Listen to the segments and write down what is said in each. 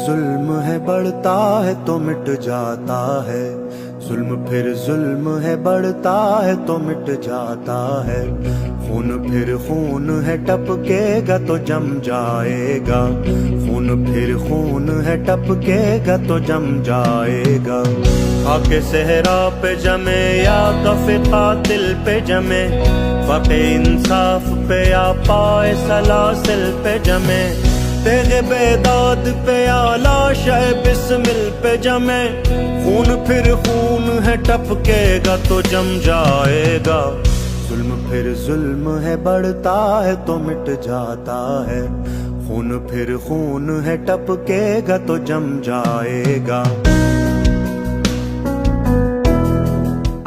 जुल्म है बढ़ता है तो मिट जाता है, जुल्म फिर जुल्म है बढ़ता है तो मिट जाता है। खून फिर खून है टपकेगा तो जम जाएगा, खून फिर खून है टपकेगा तो जम जाएगा। खाके सहरा पे जमे या कफे कातिल पे जमे, फके इंसाफ पे या पाए सलासिल पे जमे, तेरे बेदाद पे या लाशे बिस्मिल पे जमे। खून फिर खून है टपकेगा तो जम जाएगा, जुल्म फिर जुल्म है बढ़ता है तो मिट जाता है। खून फिर खून है टपकेगा तो जम जाएगा।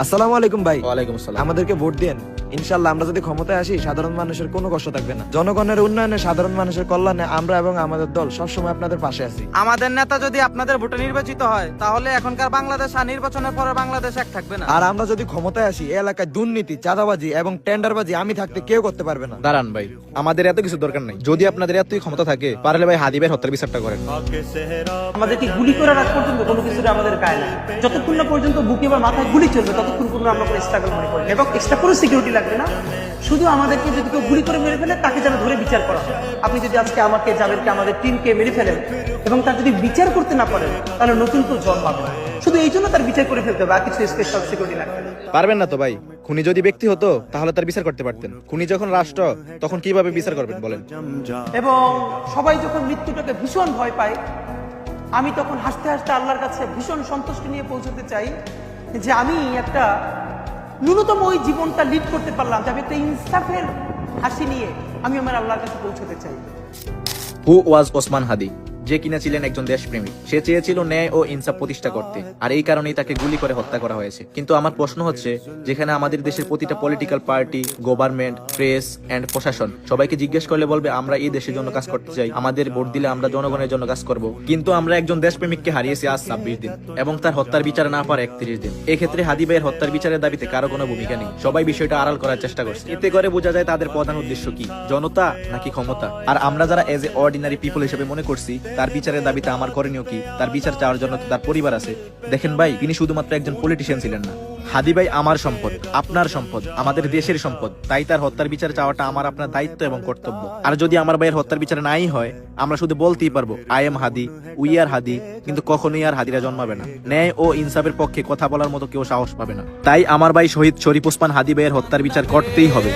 আসসালামু আলাইকুম ভাই। ওয়ালাইকুম আসসালাম। আমাদেরকে ভোট দেন, ইনশাআল্লাহ আমরা যদি ক্ষমতায় আসি সাধারণ মানুষের কোনো কষ্ট থাকবে না। জনগণের উন্নয়নে, সাধারণ মানুষের কল্যাণে আমরা এবং আমাদের দল সবসময় আপনাদের পাশে আছি। আমাদের নেতা যদি আপনাদের ভোটে নির্বাচিত হয় তাহলে এখনকার বাংলাদেশ আর নির্বাচনের পরে বাংলাদেশ এক থাকবে না। আর আমরা যদি ক্ষমতায় আসি এই এলাকায় দুর্নীতি, চাঁদাবাজি এবং টেন্ডারবাজি আমি থাকতে কেউ করতে পারবে না। দাঁড়ান ভাই, আমাদের এত কিছু দরকার নাই। যদি আপনাদের এতই ক্ষমতা থাকে পারলে ভাই হাদি ভাইয়ের হত্যার বিচারটা করেন। खाके सहरा আমাদেরকে গুলি করার আগ পর্যন্ত কোনো কিছুর আমাদের গায়ে নাই। যতক্ষণ না পর্যন্ত বুকে বা মাথায় গুলি চলবে ততক্ষণ পর্যন্ত আমরা কোনো স্ট্রাগল মনে করি না। এবং এক্সট্রা কোনো সিকিউরিটি লাগবে না, শুধু আমাদেরকে যদি কেউ গুলি করে মেরে ফেলে তাকে যেন ধরে বিচার করা হয়। আপনি যদি আজকে আমাকে, জাবেরকে, আমাদের টিমকে মেরে ফেলেন এবং তার যদি বিচার করতে না পারেন তাহলে নতুন কেউ জন্ম পাবে না। শুধু এই জন্য তার বিচার করে ফেলতে হবে, আর কিছু স্পেশাল সিকিউরিটি লাগবে না। পারবেন না তো ভাই? খুনি যদি ব্যক্তি হতো তাহলে তার বিচার করতে পারতেন। খুনি যখন রাষ্ট্র তখন কিভাবে বিচার করবেন বলেন? जम जा এবং সবাই যখন মৃত্যুটাকে ভীষণ ভয় পায়, আমি তখন হাসতে হাসতে আল্লাহর কাছে ভীষণ সন্তুষ্টি নিয়ে পৌঁছতে চাই যে আমি একটা ন্যূনতম ওই জীবনটা লিড করতে পারলাম, যে আমি একটা ইনসাফের হাসি নিয়ে আমি আমার আল্লাহর কাছে পৌঁছতে চাই। হু ওয়াজ ওসমান হাদি, যে কিনা ছিলেন একজন দেশপ্রেমিক। সে চেয়েছিল ন্যায় ও ইনসাফ প্রতিষ্ঠা করতে, আর এই কারণেই তাকে গুলি করে হত্যা করা হয়েছে। কিন্তু আমার প্রশ্ন হচ্ছে, যেখানে আমাদের দেশের প্রতিটা political party, government, press and প্রশাসন সবাইকে জিজ্ঞেস করলে বলবে আমরা এই দেশের জন্য কাজ করতে চাই, আমাদের ভোট দিলে আমরা জনগণের জন্য কাজ করব, কিন্তু আমরা একজন দেশপ্রেমিককে হারিয়েছি আজ 26 দিন এবং তার হত্যার বিচার না পারে 31 দিন। এক্ষেত্রে হাদি ভাইয়ের হত্যার বিচারের দাবিতে কারো কোনো ভূমিকা নেই। সবাই বিষয়টা আড়াল করার চেষ্টা করছে। এতে করে বোঝা যায় তাদের প্রধান উদ্দেশ্য কি, জনতা নাকি ক্ষমতা। আর আমরা যারা এজ এ অর্ডিনারি পিপল হিসেবে মনে করছি তার বিচারের দাবিতে আমার করণীয় কি, তার বিচার চাওয়ার জন্য তো তার পরিবার আছে। দেখেন ভাই, তিনি শুধুমাত্র একজন পলিটিশিয়ান ছিলেন না। হাদি ভাই আমার সম্পদ, আপনার সম্পদ, আমাদের দেশের সম্পদ। তাই তার হত্যার বিচার চাওয়াটা আমার আপনার দায়িত্ব এবং কর্তব্য। আর যদি আমার ভাইয়ের হত্যার বিচার নাই হয়, আমরা শুধু বলতেই পারবো I am Hadi, we are Hadi, কিন্তু কখনোই আর হাদিরা জন্মাবে না। ন্যায় ও ইনসাফের পক্ষে কথা বলার মতো কেউ সাহস পাবে না। তাই আমার ভাই শহীদ শরীফ ওসমান হাদি ভাইয়ের হত্যার বিচার করতেই হবে।